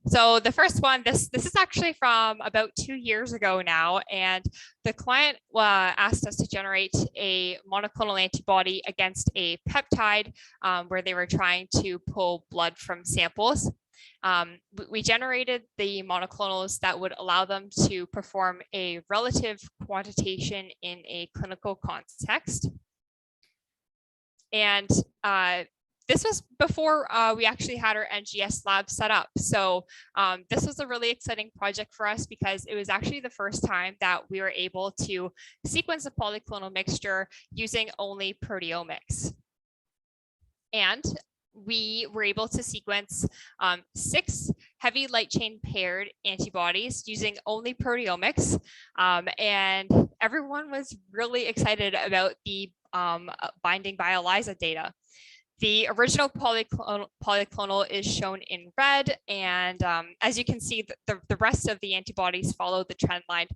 So the first one, this is actually from about 2 years ago now, and the client asked us to generate a monoclonal antibody against a peptide where they were trying to pull blood from samples. We generated the monoclonals that would allow them to perform a relative quantitation in a clinical context. And this was before we actually had our NGS lab set up. So this was a really exciting project for us because it was actually the first time that we were able to sequence a polyclonal mixture using only proteomics. And we were able to sequence 6 heavy light chain paired antibodies using only proteomics. And everyone was really excited about the binding by ELISA data. The original polyclonal is shown in red, and as you can see, the rest of the antibodies follow the trend line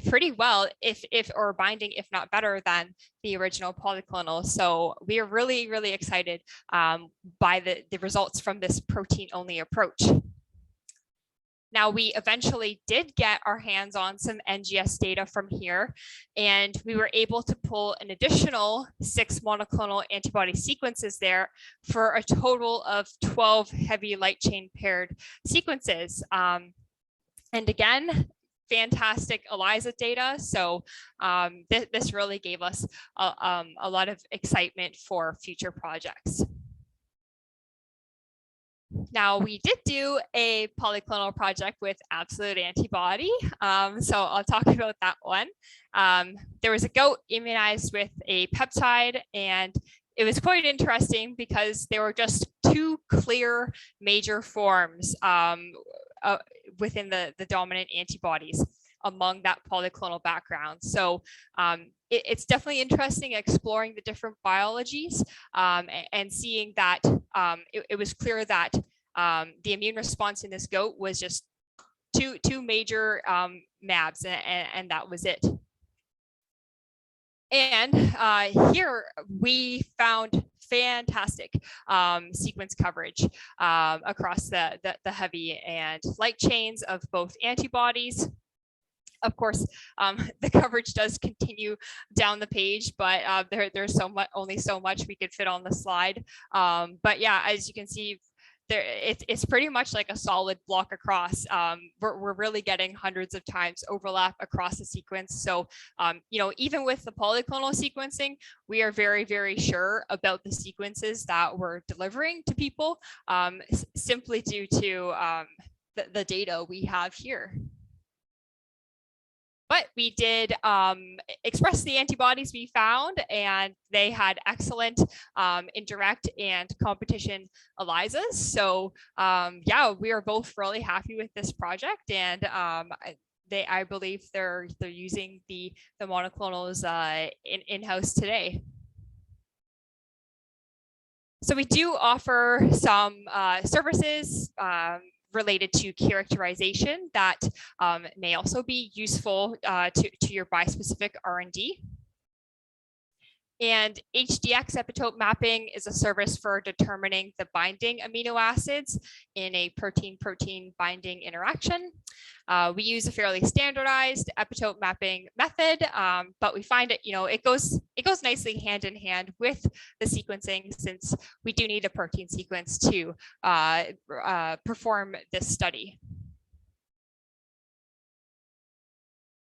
pretty well, or binding, if not better than the original polyclonal. So we are really, really excited by the results from this protein-only approach. Now, we eventually did get our hands on some NGS data from here, and we were able to pull an additional 6 monoclonal antibody sequences there for a total of 12 heavy light chain paired sequences. And again, fantastic ELISA data. So this really gave us a lot of excitement for future projects. Now, we did do a polyclonal project with Absolute Antibody, so I'll talk about that one. There was a goat immunized with a peptide, and it was quite interesting because there were just 2 clear major forms within the dominant antibodies among that polyclonal background. So it's definitely interesting exploring the different biologies and seeing that it was clear that the immune response in this goat was just two major MABs, and that was it. And here we found fantastic sequence coverage across the heavy and light chains of both antibodies. Of course, the coverage does continue down the page, but there's only so much we could fit on the slide. But yeah, as you can see, it's pretty much like a solid block across. We're really getting hundreds of times overlap across the sequence. So, even with the polyclonal sequencing, we are very, very sure about the sequences that we're delivering to people, simply due to the data we have here. But we did express the antibodies we found, and they had excellent indirect and competition ELISAs. So yeah, we are both really happy with this project, and I believe they're using the monoclonals in-house today. So we do offer some services related to characterization that may also be useful to your bispecific R&D. And HDX epitope mapping is a service for determining the binding amino acids in a protein-protein binding interaction. We use a fairly standardized epitope mapping method, but we find it goes nicely hand in hand with the sequencing, since we do need a protein sequence to perform this study.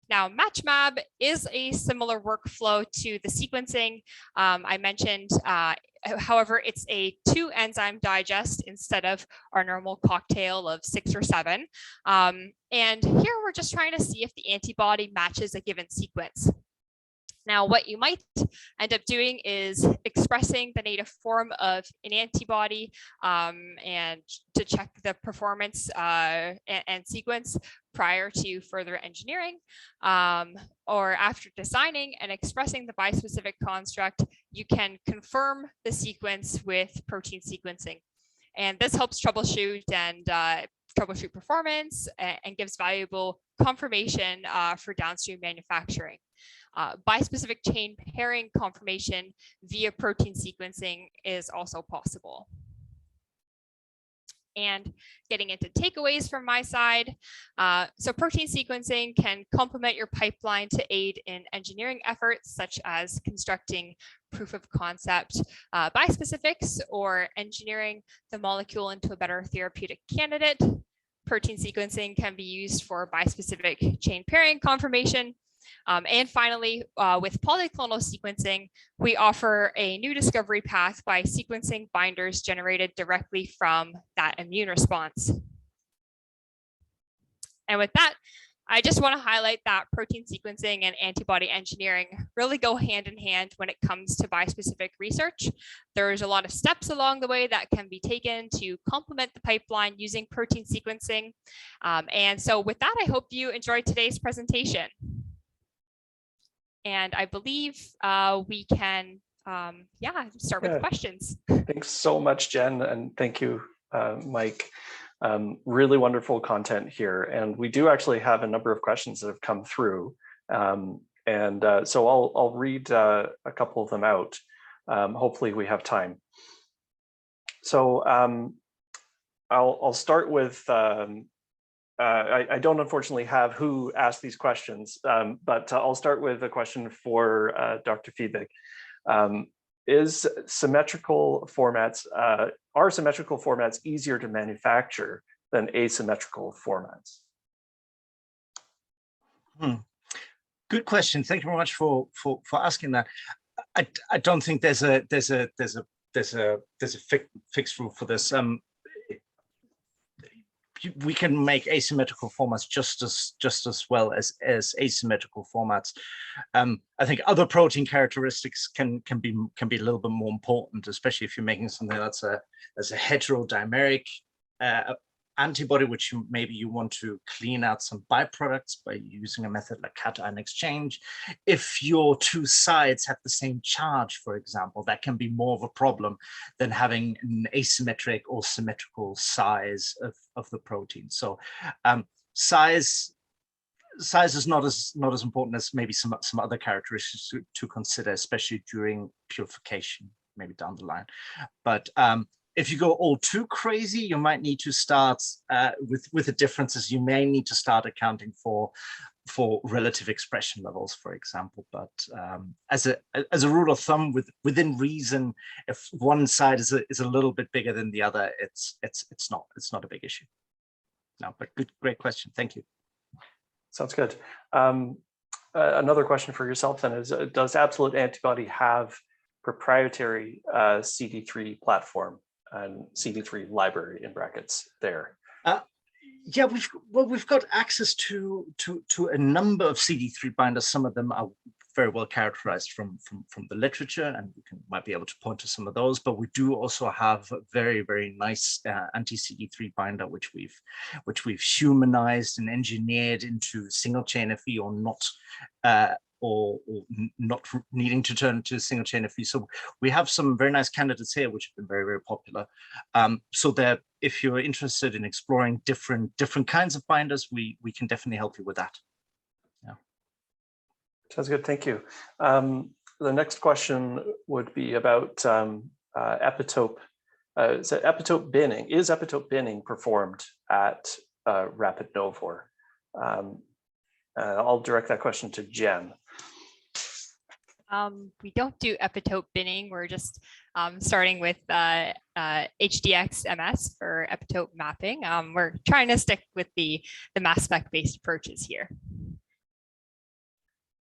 Now, Matchmab is a similar workflow to the sequencing I mentioned. However, it's a 2-enzyme digest instead of our normal cocktail of 6 or 7. And here we're just trying to see if the antibody matches a given sequence. Now, what you might end up doing is expressing the native form of an antibody and to check the performance and sequence prior to further engineering, or after designing and expressing the bispecific construct, you can confirm the sequence with protein sequencing. And this helps troubleshoot performance and gives valuable confirmation for downstream manufacturing. Bispecific chain pairing confirmation via protein sequencing is also possible. And getting into takeaways from my side. So protein sequencing can complement your pipeline to aid in engineering efforts, such as constructing proof of concept bispecifics or engineering the molecule into a better therapeutic candidate. Protein sequencing can be used for bispecific chain pairing confirmation. And finally, with polyclonal sequencing, we offer a new discovery path by sequencing binders generated directly from that immune response. And with that, I just want to highlight that protein sequencing and antibody engineering really go hand in hand when it comes to bispecific research. There's a lot of steps along the way that can be taken to complement the pipeline using protein sequencing. And so with that, I hope you enjoyed today's presentation. And I believe we can, start with questions. Thanks so much, Jen, and thank you, Mike. Really wonderful content here. And we do actually have a number of questions that have come through. So I'll read a couple of them out. Hopefully we have time. So I'll start with, I don't unfortunately have who asked these questions, but I'll start with a question for Dr. Fiebig. Is symmetrical formats, are symmetrical formats easier to manufacture than asymmetrical formats? Good question. Thank you very much for asking that. I don't think there's a fixed rule for this. We can make asymmetrical formats just as well as asymmetrical formats. I think other protein characteristics can be a little bit more important, especially if you're making something that's a heterodimeric antibody, which maybe you want to clean out some byproducts by using a method like cation exchange. If your two sides have the same charge, for example, that can be more of a problem than having an asymmetric or symmetrical size of the protein. So size is not as important as maybe some other characteristics to consider, especially during purification, maybe down the line. But if you go all too crazy, you might need to start with the differences. You may need to start accounting for relative expression levels, for example. But as a rule of thumb, within reason, if one side is a little bit bigger than the other, it's not a big issue. No, but great question. Thank you. Sounds good. Another question for yourself then is: does Absolute Antibody have proprietary CD3 platform and CD3 library in brackets there? Yeah, we've got access to a number of CD3 binders. Some of them are very well characterized from the literature, and we might be able to point to some of those. But we do also have a very nice anti-CD3 binder, which we've humanized and engineered into single chain Fe or not. Or not needing to turn to single chain Fe. So we have some very nice candidates here, which have been very popular. So that if you're interested in exploring different kinds of binders, we can definitely help you with that. Yeah. Sounds good. Thank you. The next question would be about epitope. So epitope binning. Is epitope binning performed at Rapid Novor? I'll direct that question to Jen. We don't do epitope binning. We're just starting with HDX-MS for epitope mapping. We're trying to stick with the mass spec based approaches here.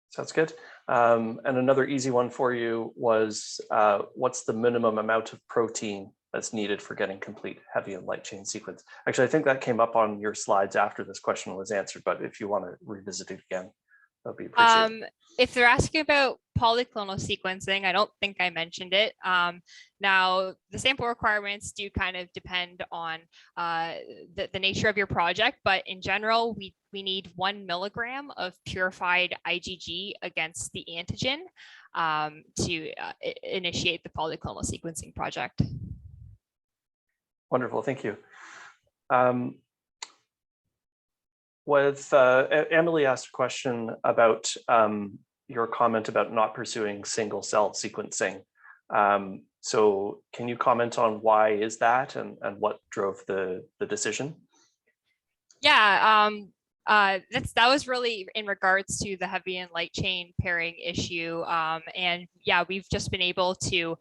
Sounds good. And another easy one for you was, what's the minimum amount of protein that's needed for getting complete heavy and light chain sequence? Actually, I think that came up on your slides after this question was answered, but if you want to revisit it again, that'd be appreciated. If they're asking about polyclonal sequencing, I don't think I mentioned it. Now, the sample requirements do kind of depend on the nature of your project, but in general, we need 1 milligram of purified IgG against the antigen to initiate the polyclonal sequencing project. Wonderful, thank you. Emily asked a question about your comment about not pursuing single cell sequencing. So can you comment on why is that and what drove the decision? Yeah, that was really in regards to the heavy and light chain pairing issue. And yeah, we've just been able to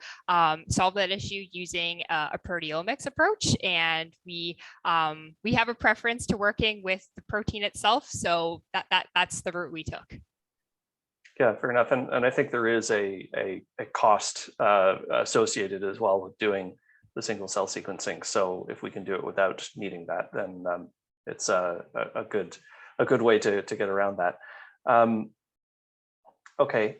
solve that issue using a proteomics approach. And we have a preference to working with the protein itself. So that's the route we took. Yeah, fair enough. And I think there is a cost associated as well with doing the single cell sequencing. So if we can do it without needing that, then it's a good way to get around that. Okay.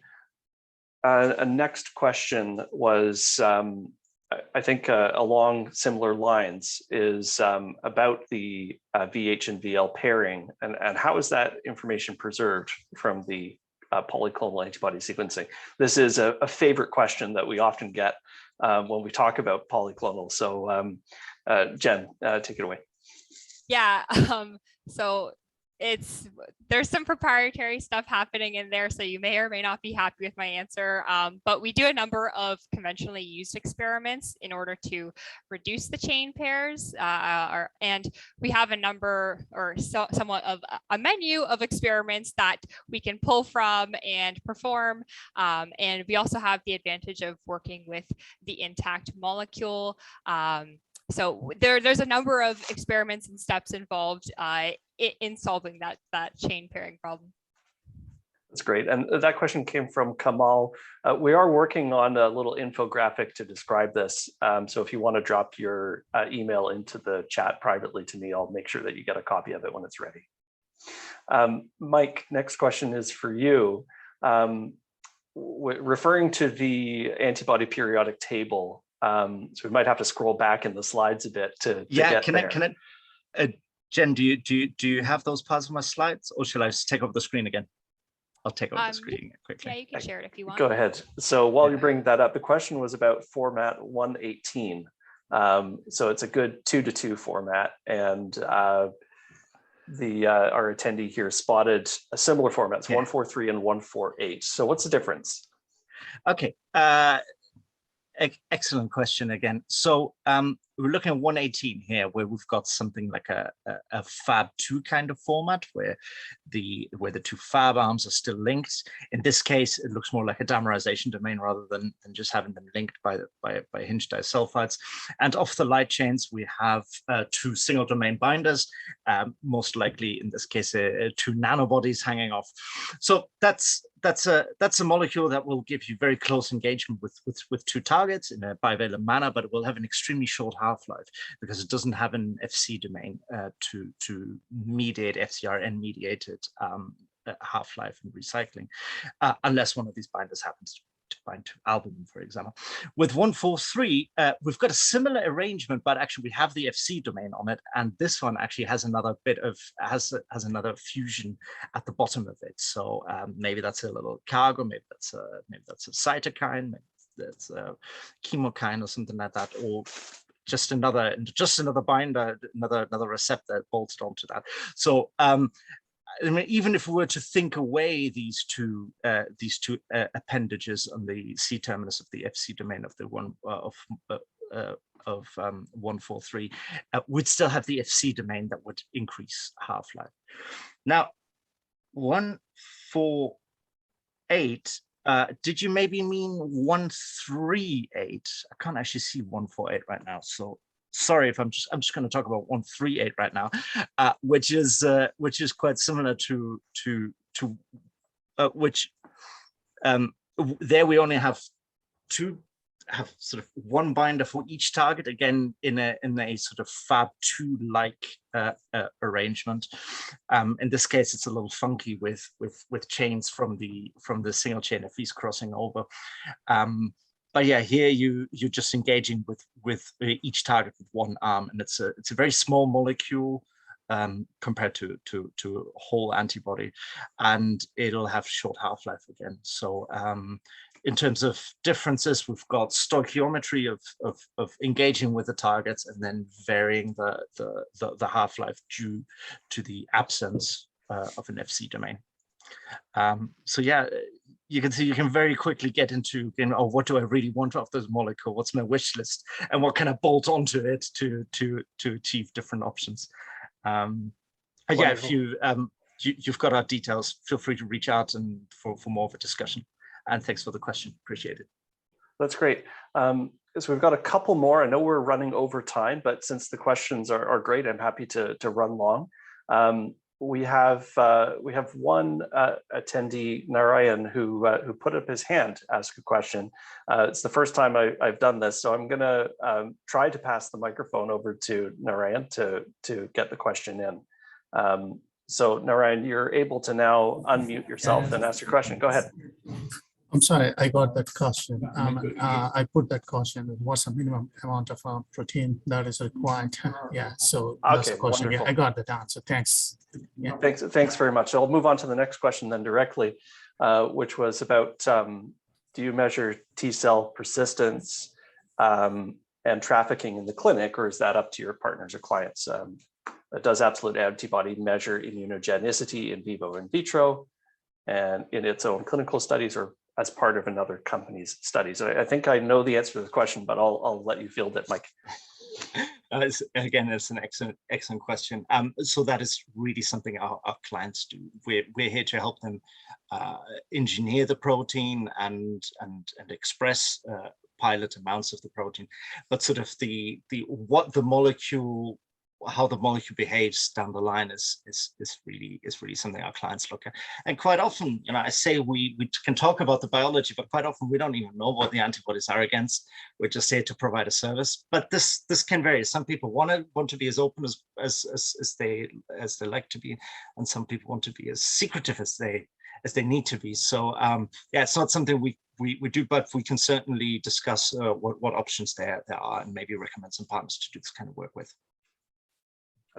A next question was, I think along similar lines, is about the VH and VL pairing, and how is that information preserved from the polyclonal antibody sequencing? This is a favorite question that we often get when we talk about polyclonal. So Jen, take it away. Yeah, so there's some proprietary stuff happening in there, so you may or may not be happy with my answer. But we do a number of conventionally used experiments in order to reduce the chain pairs, and we have a number or somewhat of a menu of experiments that we can pull from and perform. And we also have the advantage of working with the intact molecule. So there's a number of experiments and steps involved in solving that chain pairing problem. That's great. And that question came from Kamal. We are working on a little infographic to describe this. So if you want to drop your email into the chat privately to me, I'll make sure that you get a copy of it when it's ready. Mike, next question is for you. Referring to the antibody periodic table, so we might have to scroll back in the slides a bit to get there. Jen, do you have those parts of my slides, or shall I just take over the screen again? I'll take over the screen quickly. Yeah, you can share it if you want. Go ahead. So while you bring that up, the question was about format 118. So it's a good 2-to-2 format, and our attendee here spotted a similar format, 143 and 148. So what's the difference? Okay. Excellent question again. So we're looking at 118 here, where we've got something like a Fab2 kind of format, where the two Fab arms are still linked. In this case, it looks more like a dimerization domain rather than just having them linked by hinge disulfides. And off the light chains, we have two single domain binders, most likely in this case 2 nanobodies hanging off. So that's a molecule that will give you very close engagement with two targets in a bivalent manner, but it will have an extremely short half-life because it doesn't have an FC domain to mediate FcRn mediated half-life and recycling, unless one of these binders happens to bind to albumin, for example. With 143, we've got a similar arrangement, but actually we have the FC domain on it, and this one actually has another bit of has another fusion at the bottom of it. So maybe that's a little cargo, maybe that's a cytokine, maybe that's a chemokine or something like that, or just another binder, another receptor bolted onto that. So I mean, even if we were to think away these two appendages on the C terminus of the FC domain of the of 143, we'd still have the FC domain that would increase half-life. Now, 148. Did you maybe mean 138? I can't actually see 148 right now, so sorry if I'm just going to talk about 138 right now, which is quite similar to which there we only have sort of one binder for each target, again in a sort of Fab2 like arrangement. In this case, it's a little funky with chains from the single chain of Fs crossing over. But yeah, here you're just engaging with each target with one arm, and it's a very small molecule compared to a whole antibody, and it'll have short half-life again. So in terms of differences, we've got stoichiometry of engaging with the targets and then varying the half-life due to the absence of an Fc domain. So yeah, you can see you can very quickly get into, oh, what do I really want of this molecule? What's my wish list? And what can I bolt onto it to achieve different options? Yeah, if you've got our details, feel free to reach out and for more of a discussion. And thanks for the question. Appreciate it. That's great. So we've got a couple more. I know we're running over time, but since the questions are great, I'm happy to run long. We have one attendee, Narayan, who put up his hand to ask a question. It's the first time I've done this, so I'm going to try to pass the microphone over to Narayan to get the question in. So Narayan, you're able to now unmute yourself and ask your question. Go ahead. I'm sorry, I got that question. I put that question. What's the minimum amount of protein that is required? Yeah, so that's the question. Wonderful. Yeah, I got that answer. Thanks. Yeah. Thanks very much. I'll move on to the next question then directly, which was about do you measure T cell persistence and trafficking in the clinic, or is that up to your partners or clients? Does Absolute Antibody measure immunogenicity in vivo and in vitro and in its own clinical studies or as part of another company's studies? I think I know the answer to the question, but I'll let you field it, Mike. Again, it's an excellent question. So that is really something our clients do. We're here to help them engineer the protein and express pilot amounts of the protein, but sort of how the molecule behaves down the line is really something our clients look at. And quite often, I say we can talk about the biology, but quite often we don't even know what the antibodies are against. We're just here to provide a service. But this can vary. Some people want to be as open as they like to be, and some people want to be as secretive as they need to be. So yeah, it's not something we do, but we can certainly discuss what options there are and maybe recommend some partners to do this kind of work with.